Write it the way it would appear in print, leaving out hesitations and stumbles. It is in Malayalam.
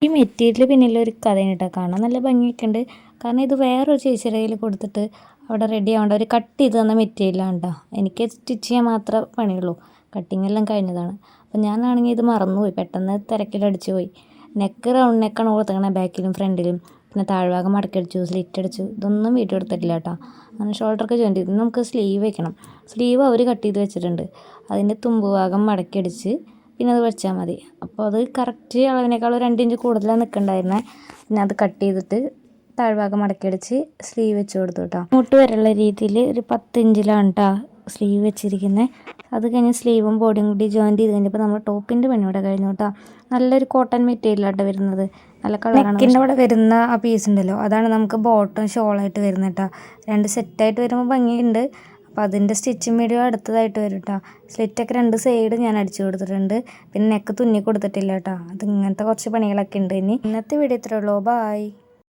ഈ മെറ്റീരിയൽ പിന്നിലൊരു കഥയാണ് കേട്ടോ. കാണാൻ നല്ല ഭംഗിയൊക്കെ ഉണ്ട്. കാരണം ഇത് വേറൊരു ചേച്ചിയുടെ കയ്യിൽ കൊടുത്തിട്ട് അവിടെ റെഡി ആവേണ്ട ഒരു കട്ട് ചെയ്ത് തന്ന മെറ്റീരിയലാണ് കേട്ടോ. എനിക്ക് സ്റ്റിച്ച് ചെയ്യാൻ മാത്രമേ പണിയുള്ളൂ. കട്ടിങ് എല്ലാം കഴിഞ്ഞതാണ്. അപ്പം ഞാനാണെങ്കിൽ ഇത് മറന്നുപോയി, പെട്ടെന്ന് തിരക്കിലടിച്ചു പോയി. നെക്ക് റൗണ്ട് നെക്കാണ് കൊടുത്തേക്കണത് ബാക്കിലും ഫ്രണ്ടിലും. പിന്നെ താഴ്ഭാഗം മടക്കടിച്ചു, സ്ലിറ്റ് അടിച്ചു. ഇതൊന്നും വീഡിയോ എടുത്തിട്ടില്ല കേട്ടോ. അങ്ങനെ ഷോൾഡറൊക്കെ ജോയിൻ ചെയ്തു. നമുക്ക് സ്ലീവ് വെക്കണം. സ്ലീവ് അവർ കട്ട് ചെയ്ത് വെച്ചിട്ടുണ്ട്. അതിൻ്റെ തുമ്പ് ഭാഗം മടക്കിയടിച്ച് പിന്നെ അത് വെച്ചാൽ മതി. അപ്പോൾ അത് കറക്റ്റ് അളവിനേക്കാൾ 2 ഇഞ്ച് കൂടുതലാണ് നിൽക്കണ്ടായിരുന്നത്. പിന്നെ അത് കട്ട് ചെയ്തിട്ട് താഴ്ഭാഗം മടക്കിയടിച്ച് സ്ലീവ് വെച്ച് കൊടുത്തു കേട്ടോ. ഇങ്ങോട്ട് വരെയുള്ള രീതിയിൽ ഒരു 10 ഇഞ്ചിലാണ് കേട്ടോ സ്ലീവ് വെച്ചിരിക്കുന്നത്. അത് കഴിഞ്ഞ് സ്ലീവും ബോഡിയും കൂടി ജോയിൻ ചെയ്ത് കഴിഞ്ഞപ്പോൾ നമ്മൾ ടോപ്പിൻ്റെ പണി ഇവിടെ കഴിഞ്ഞു കേട്ടോ. നല്ലൊരു കോട്ടൺ മെറ്റീരിയലാട്ടോ വരുന്നത്. നല്ല കളറാണ്. നെക്കിൻ്റെ അവിടെ വരുന്ന ആ പീസ് ഉണ്ടല്ലോ, അതാണ് നമുക്ക് ബോട്ടം ഷോളായിട്ട് വരുന്നത് കേട്ടോ. 2 സെറ്റായിട്ട് വരുമ്പോൾ ഭംഗിയുണ്ട്. അപ്പോൾ അതിൻ്റെ സ്റ്റിച്ചിങ് വീഡിയോ അടുത്തതായിട്ട് വരും കേട്ടോ. സ്ലിറ്റൊക്കെ 2 സൈഡ് ഞാൻ അടിച്ചു കൊടുത്തിട്ടുണ്ട്. പിന്നെ നെക്ക് തുന്നി കൊടുത്തിട്ടില്ല കേട്ടോ. അത് ഇങ്ങനത്തെ കുറച്ച് പണികളൊക്കെ ഉണ്ട്. ഇന്നത്തെ വീഡിയോ ഇത്രയേ ഉള്ളൂ. ബായ്.